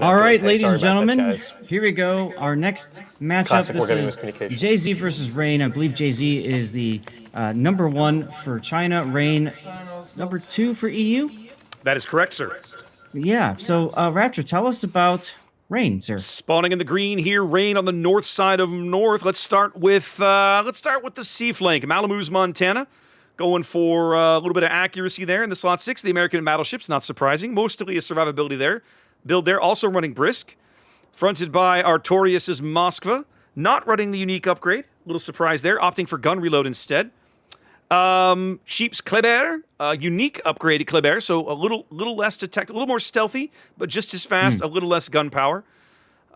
All right, Hey, ladies sorry and about that, gentlemen, guys. here we go. Our next matchup. Classic This organic is miscommunication. Jay-Z versus Rain. I believe Jay-Z is the number 1 for China. Rain, number 2 for EU. That is correct, sir. Yeah. So, Raptor, tell us about Rain, sir. Spawning in the green here, Rain on the north side of North. Let's start with the sea flank. Malamu's Montana, going for a little bit of accuracy there in the slot 6. The American battleships, not surprising. Mostly a survivability there. Build there, also running Brisk. Fronted by Artorias' Moskva, not running the unique upgrade. Little surprise there, opting for gun reload instead. Sheep's Kleber, unique upgraded Kleber, so a little less detect, a little more stealthy, but just as fast, a little less gunpowder.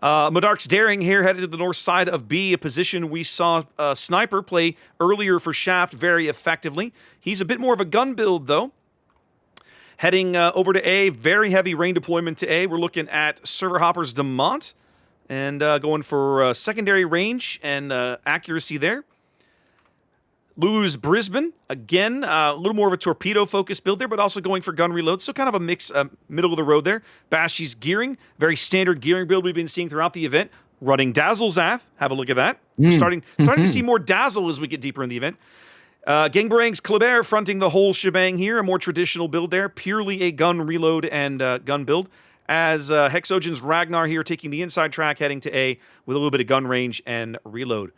Madark's Daring here, headed to the north side of B, a position we saw Sniper play earlier for Shaft very effectively. He's a bit more of a gun build, though. Heading over to A, very heavy rain deployment to A. We're looking at Server Hopper's Demont, and going for secondary range and accuracy there. Lulu's Brisbane, again, a little more of a torpedo-focused build there, but also going for gun reload, so kind of a mix, middle of the road there. Bashi's Gearing, very standard gearing build we've been seeing throughout the event. Running Dazzle Zath, have a look at that. Starting to see more Dazzle as we get deeper in the event. Gangbarang's Kleber fronting the whole shebang here, a more traditional build there, purely a gun reload and gun build. As Hexogen's Ragnar here taking the inside track, heading to A with a little bit of gun range and reload.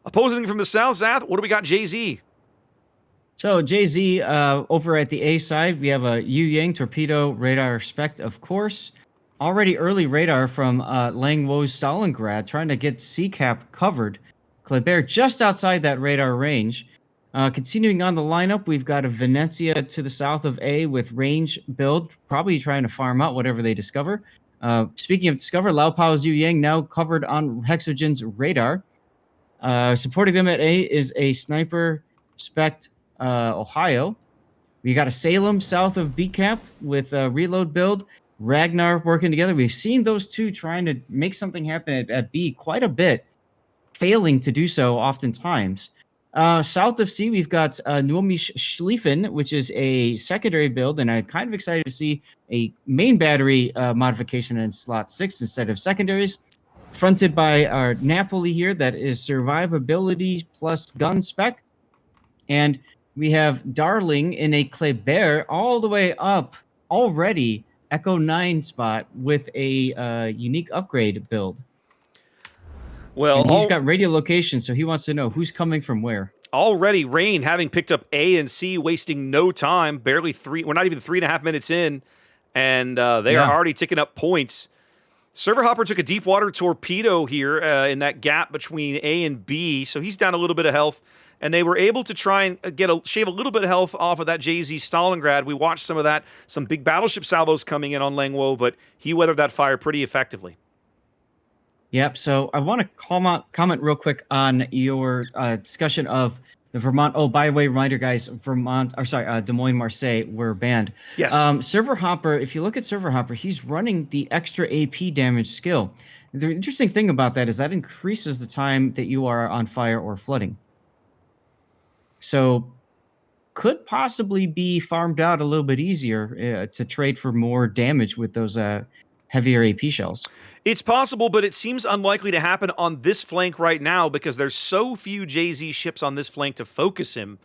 Opposing from the south, Zath, what do we got, Jay-Z? So, Jay-Z, over at the A side, we have a Yu Yang torpedo radar spec, of course. Already early radar from Langwo's Stalingrad, trying to get C-cap covered. Kleber just outside that radar range. Continuing on the lineup, we've got a Venezia to the south of A with range build, probably trying to farm out whatever they discover. Speaking of discover, Lao Pao's Yu Yang now covered on Hexogen's radar. Supporting them at A is a Sniper Spec Ohio. We got a Salem south of B Cap with a reload build. Ragnar working together. We've seen those two trying to make something happen at B quite a bit, failing to do so oftentimes. South of C, we've got Nuomi Schlieffen, which is a secondary build, and I'm kind of excited to see a main battery modification in slot 6 instead of secondaries. Fronted by our Napoli here, that is survivability plus gun spec. And we have Darling in a Kleber all the way up already, Echo 9 spot with a unique upgrade build. Well, and he's got radio location, so he wants to know who's coming from where. Already, Rain having picked up A and C, wasting no time, barely 3, we're not even 3.5 minutes in, and they are already ticking up points. Server Hopper took a deep water torpedo here in that gap between A and B, so he's down a little bit of health, and they were able to try and shave a little bit of health off of that Jay-Z Stalingrad. We watched some of that, some big battleship salvos coming in on Langwo, but he weathered that fire pretty effectively. Yep, so I want to comment real quick on your discussion of the Vermont. Oh, by the way, reminder, guys, Des Moines, Marseille were banned. Yes. Server Hopper, if you look at Server Hopper, he's running the extra AP damage skill. The interesting thing about that is that increases the time that you are on fire or flooding. So could possibly be farmed out a little bit easier to trade for more damage with those heavier AP shells. It's possible, but it seems unlikely to happen on this flank right now because there's so few Jay-Z ships on this flank to focus him.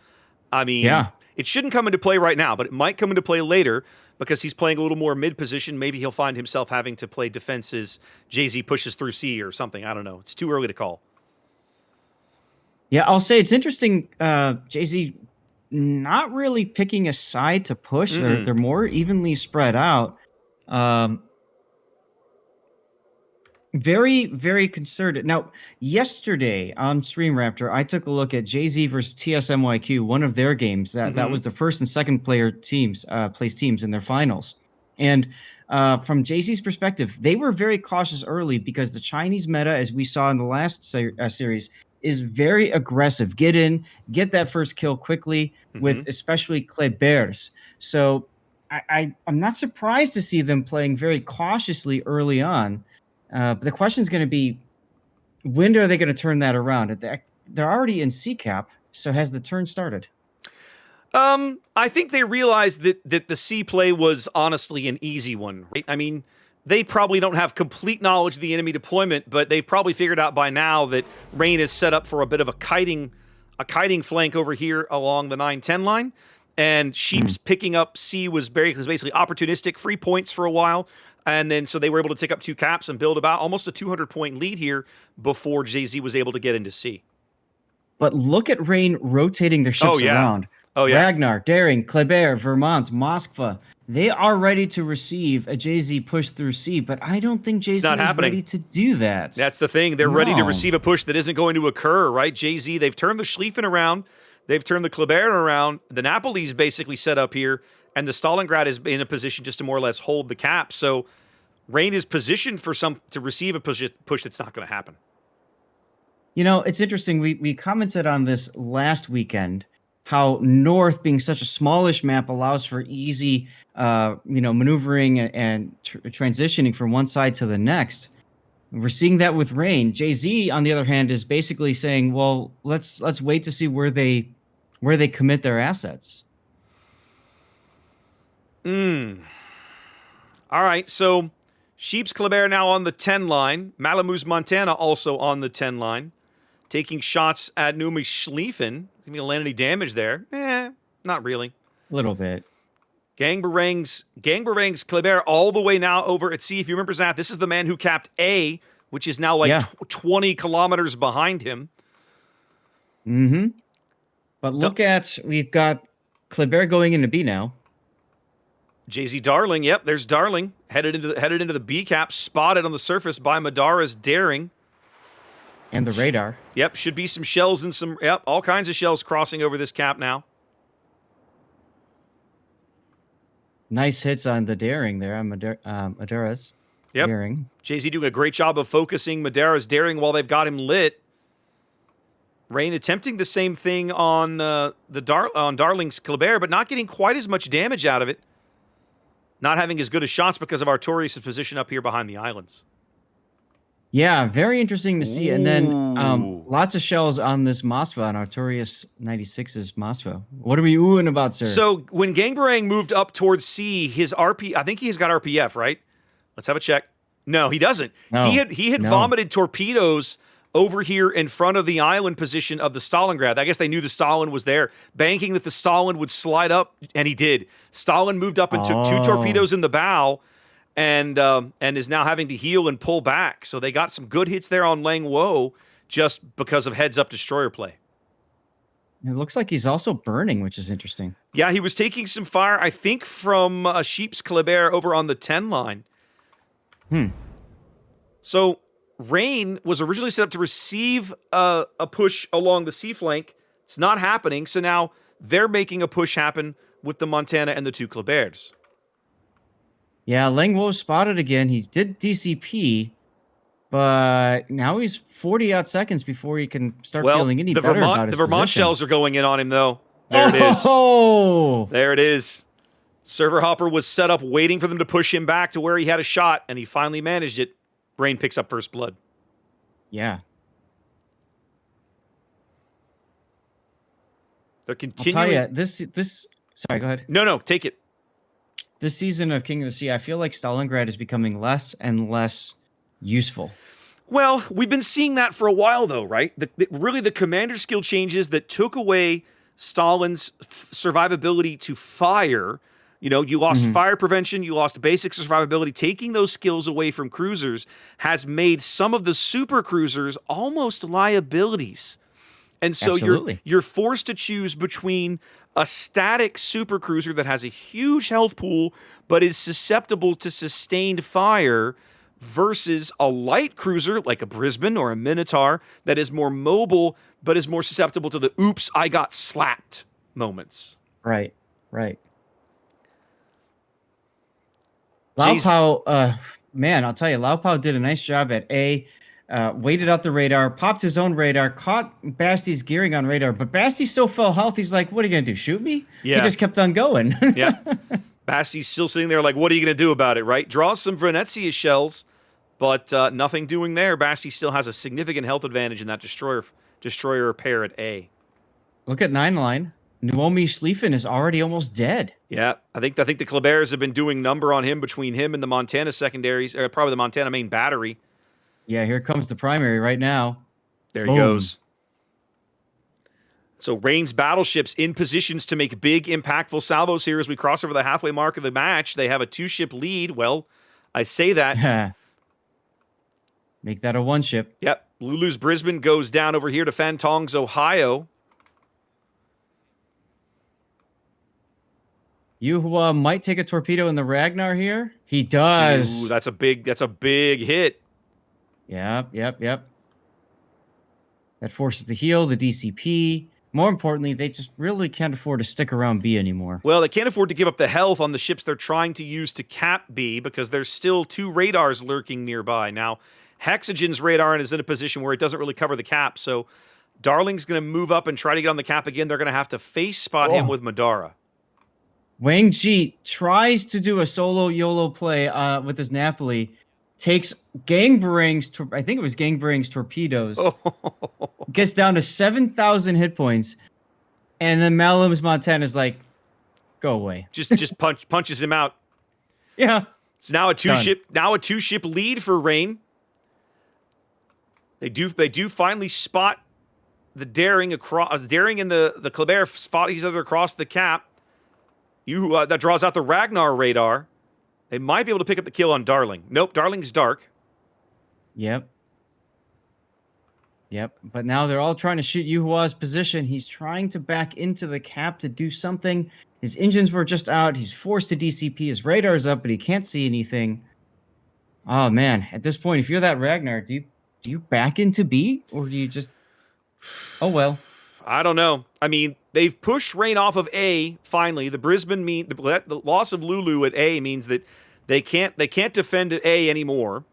I mean, it shouldn't come into play right now, but it might come into play later because he's playing a little more mid-position. Maybe he'll find himself having to play defenses. Jay-Z pushes through C or something. I don't know. It's too early to call. Yeah, I'll say it's interesting. Jay-Z not really picking a side to push. They're more evenly spread out. Very, very concerted. Now, yesterday on StreamRaptor, I took a look at Jay-Z versus TSMYQ, one of their games. That was the first and second place teams in their finals. And from Jay-Z's perspective, they were very cautious early because the Chinese meta, as we saw in the last series, is very aggressive. Get in, get that first kill quickly, with especially Klebers. So I'm not surprised to see them playing very cautiously early on. But the question is going to be, when are they going to turn that around? They're already in C-cap, so has the turn started? I think they realized that the C play was honestly an easy one, right? I mean, they probably don't have complete knowledge of the enemy deployment, but they've probably figured out by now that Rain is set up for a bit of a kiting flank over here along the 9-10 line. And Sheep's picking up C was basically opportunistic, free points for a while. And then so they were able to take up 2 caps and build about almost a 200-point lead here before JZ was able to get into C. But look at Rain rotating their ships around. Oh, yeah. Ragnar, Daring, Kleber, Vermont, Moskva. They are ready to receive a JZ push through C, but I don't think JZ is ready to do that. That's the thing. They're ready to receive a push that isn't going to occur, right? JZ, they've turned the Schlieffen around. They've turned the Kleber around. The Napoli's basically set up here, and the Stalingrad is in a position just to more or less hold the cap. So Rain is positioned for to receive a push that's not going to happen. You know, it's interesting. We commented on this last weekend, how North, being such a smallish map, allows for easy, maneuvering and transitioning from one side to the next. We're seeing that with Rain. JZ, on the other hand, is basically saying, "Well, let's wait to see where they commit their assets." All right, so Sheep's Kleber now on the 10 line. Malamuz Montana also on the 10 line, taking shots at Numi Schlieffen. Going to land any damage there? Not really. A little bit. Gangbarangs Kleber all the way now over at C. If you remember, Zach, this is the man who capped A, which is now like 20 kilometers behind him. Mm-hmm. But look at, we've got Kleber going into B now. JZ Darling, yep, there's Darling headed into the B cap, spotted on the surface by Madara's Daring. And the radar. Yep, should be some shells and all kinds of shells crossing over this cap now. Nice hits on the Daring there, on Madara's Daring. JZ doing a great job of focusing Madara's Daring while they've got him lit. Rain attempting the same thing on Darling's Kleber, but not getting quite as much damage out of it. Not having as good as shots because of Artorias' position up here behind the islands. Yeah, very interesting to see. And then lots of shells on this Moskva, on Artorias 96's Moskva. What are we oohing about, sir? So when Gangbarang moved up towards C, his RP, I think he's got RPF, right? Let's have a check. No, he doesn't. No. He had vomited torpedoes over here in front of the island position of the Stalingrad. I guess they knew the Stalin was there, banking that the Stalin would slide up, and he did. Stalin moved up and took 2 torpedoes in the bow, and is now having to heal and pull back. So they got some good hits there on Lang Wo just because of heads-up destroyer play. It looks like he's also burning, which is interesting. Yeah, he was taking some fire, I think, from Sheep's Kleber over on the 10 line. So Rain was originally set up to receive a push along the C flank. It's not happening, so now they're making a push happen with the Montana and the 2 Klebers. Yeah, Lang Wo spotted again. He did DCP, but now he's 40 odd seconds before he can start feeling any better about his The Vermont position. shells are going in on him, though. There it is. There it is. Server Hopper was set up waiting for them to push him back to where he had a shot, and he finally managed it. Rain picks up first blood. Yeah. They're continuing. I'll tell you, this. Sorry, go ahead. No, take it. This season of King of the Sea, I feel like Stalingrad is becoming less and less useful. Well, we've been seeing that for a while, though, right? Really, the commander skill changes that took away Stalin's survivability to fire. You know, you lost fire prevention, you lost basic survivability. Taking those skills away from cruisers has made some of the super cruisers almost liabilities. And so you're forced to choose between a static super cruiser that has a huge health pool but is susceptible to sustained fire versus a light cruiser like a Brisbane or a Minotaur that is more mobile but is more susceptible to the oops, I got slapped moments. Right. Lao Pao, man, I'll tell you, Lao Pao did a nice job at A, waited out the radar, popped his own radar, caught Basty's gearing on radar, but Basty still fell health. He's like, what are you going to do, shoot me? Yeah. He just kept on going. Yeah. Basty's still sitting there like, what are you going to do about it, right? Draw some Venezia shells, but nothing doing there. Basty still has a significant health advantage in that destroyer pair at A. Look at 9 line. Naomi Schlieffen is already almost dead. Yeah, I think the Kleber's have been doing number on him between him and the Montana secondaries, or probably the Montana main battery. Yeah, here comes the primary right now. There he Boom. goes. So Rain's battleships in positions to make big, impactful salvos here as we cross over the halfway mark of the match. They have a 2-ship lead. Well, I say that. Make that a 1-ship. Yep. Lulu's Brisbane goes down over here to Fantong's Ohio. Yuhua might take a torpedo in the Ragnar here. He does. Ooh, that's a big hit. Yep. That forces the heal, the DCP. More importantly, they just really can't afford to stick around B anymore. Well, they can't afford to give up the health on the ships they're trying to use to cap B because there's still 2 radars lurking nearby. Now, Hexagen's radar is in a position where it doesn't really cover the cap, so Darling's going to move up and try to get on the cap again. They're going to have to face spot him with Madara. Wang Ji tries to do a solo YOLO play with his Napoli. Takes Gangbering's, I think it was Gangbering's torpedoes. Gets down to 7,000 hit points. And then Malum's Montana's like, go away. Just punches him out. Yeah. It's now a 2-ship lead for Rain. They do finally spot the Daring across. Daring and the Kleber spot each other across the cap. That draws out the Ragnar radar. They might be able to pick up the kill on Darling. Nope, Darling's dark. Yep. But now they're all trying to shoot Yuhua's position. He's trying to back into the cap to do something. His engines were just out. He's forced to DCP. His radar's up, but he can't see anything. Oh, man. At this point, if you're that Ragnar, do you back into B? Or do you just... Oh, well. I don't know. I mean, they've pushed Rain off of A, finally. The loss of Lulu at A means that they can't defend at A anymore.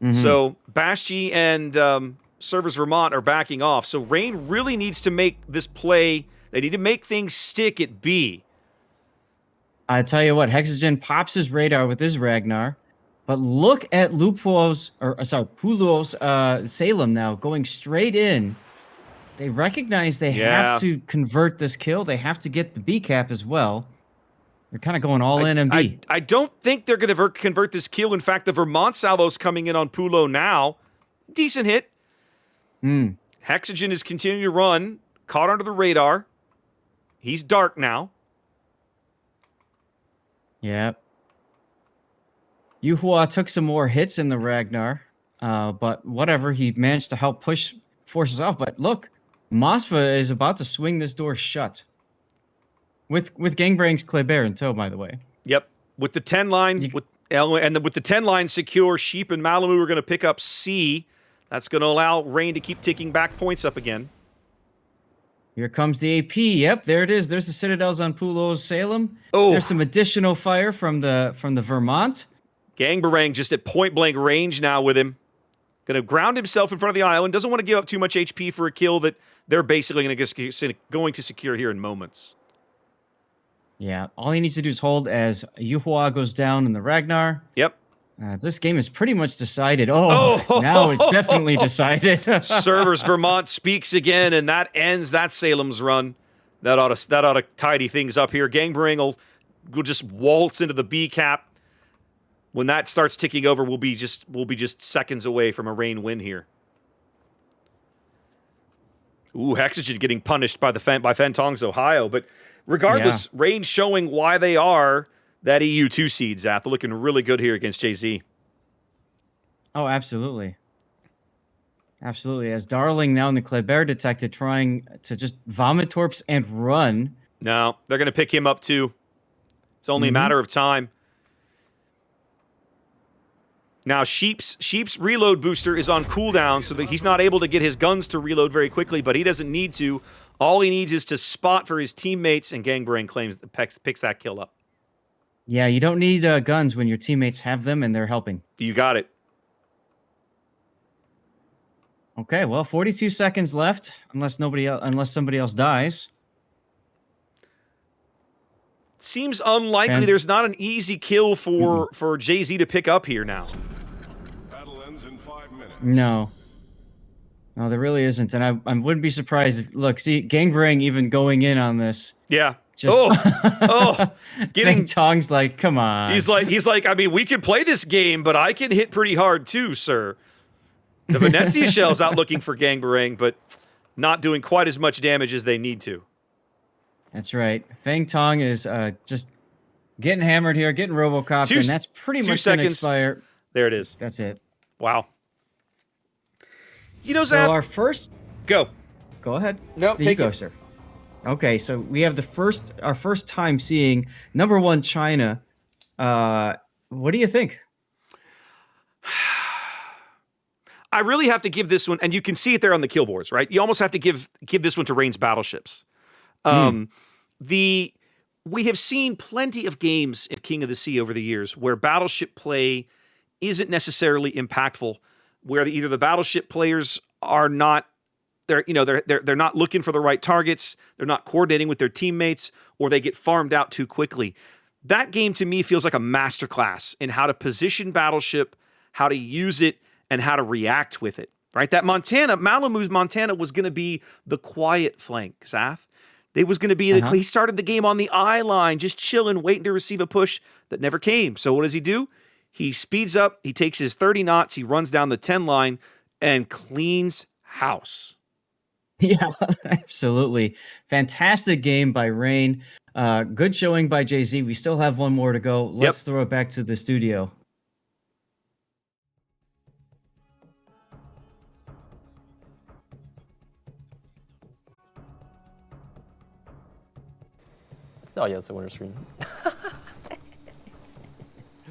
Mm-hmm. So Baschi and Servers Vermont are backing off. So Rain really needs to make this play. They need to make things stick at B. I tell you what, Hexagen pops his radar with his Ragnar. But look at Pulo's Salem now going straight in. They recognize they have to convert this kill. They have to get the B cap as well. They're kind of going all in and B. I don't think they're going to convert this kill. In fact, the Vermont salvo's coming in on Pulo now. Decent hit. Hexagen is continuing to run. Caught under the radar. He's dark now. Yep. Yuhua took some more hits in the Ragnar. But whatever, he managed to help push forces off. But look. Mosfa is about to swing this door shut. With Gangbering's Kleber in tow, by the way. Yep. With the 10 line, with the 10 line secure, Sheep and Malamu are going to pick up C. That's going to allow Rain to keep ticking back points up again. Here comes the AP. Yep, there it is. There's the Citadels on Pulo's Salem. Oh. There's some additional fire from the Vermont. Gangberang just at point blank range now with him. Going to ground himself in front of the island. Doesn't want to give up too much HP for a kill that they're basically going to secure here in moments. Yeah, all he needs to do is hold as Yuhua goes down in the Ragnar. Yep. This game is pretty much decided. Now it's definitely decided. Servers Vermont speaks again, and that ends that Salem's run. That ought to tidy things up here. Gangberang will just waltz into the B cap. When that starts ticking over, we'll be just seconds away from a Rain win here. Ooh, Hexagen getting punished by Fentong's Ohio, but regardless, Rain showing why they are that EU2 seed, Zath. They're looking really good here against JZ. Oh, absolutely. Absolutely. As Darling now in the Kleber detected, trying to just vomit torps and run. No, they're going to pick him up too. It's only a matter of time. Now, Sheep's reload booster is on cooldown, so that he's not able to get his guns to reload very quickly, but he doesn't need to. All he needs is to spot for his teammates, and Gangberang picks that kill up. Yeah, you don't need guns when your teammates have them and they're helping. You got it. Okay, well, 42 seconds left, unless somebody else dies. Seems unlikely. There's not an easy kill for JZ to pick up here now. Battle ends in 5 minutes. No. No, there really isn't, and I wouldn't be surprised if look, see, Gangrang even going in on this. Yeah. Just Oh, Feng getting. Tong's like, come on. He's like. I mean, we can play this game, but I can hit pretty hard too, sir. The Venezia shell's out looking for Gangbarang, but not doing quite as much damage as they need to. That's right. Feng Tong is just getting hammered here, getting Robocopped, Two and that's pretty much going to seconds. expire. There it is. That's it. Wow. You know, So Zath, our first, go. go ahead. No, There take you go, it. sir. Okay, so we have our first time seeing number one China. What do you think? I really have to give this one, and you can see it there on the kill boards, right? You almost have to give this one to Rain's battleships. We have seen plenty of games in King of the Sea over the years where battleship play isn't necessarily impactful, where either the battleship players are not they're not looking for the right targets, they're not coordinating with their teammates, or they get farmed out too quickly. That game to me feels like a masterclass in how to position battleship, how to use it, and how to react with it. Right? That Malamoo's Montana was going to be the quiet flank, Zath. It was going to be he started the game on the eye line, just chilling, waiting to receive a push that never came. So what does he do? He speeds up, he takes his 30 knots, he runs down the 10 line, and cleans house. Yeah, absolutely. Fantastic game by Rain. Good showing by Jay-Z. We still have one more to go. Let's throw it back to the studio. Oh yeah, it's the winter screen.